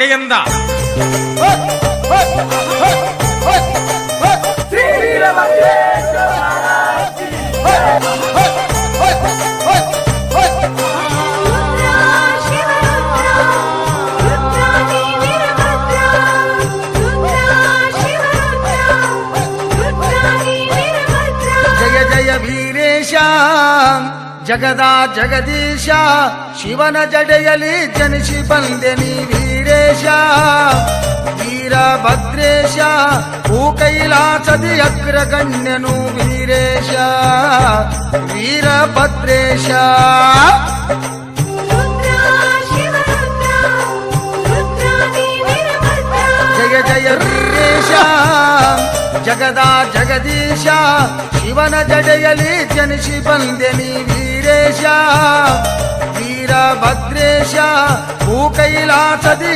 ಕಡೆಯಿಂದ ಜಯ ಜಯ ವೀರೇಶ ಜಗದ ಜಗದೀಶ ಶಿವನ ಜಡೆಯಲಿ ಜನಿಸಿ ಬಂದೆ ನೀ ವೀರೇಶ ವೀರಭದ್ರೇಶ ಭೂ ಕೈಲಾಸದಿ ಅಗ್ರಗಣ್ಯನು ವೀರೇಶ ವೀರಭದ್ರೇಶ ಜಯ ಜಯ ವೀರೇಶ ಜಗದ ಜಗದೀಶ ಶಿವನ ಜಡೆಯಲಿ ಜನಿಸಿ ಬಂದೆ ನೀ ವೀರೇಶ ವೀರಭದ್ರೇಶ ಭೂ ಕೈಲಾಸದಿ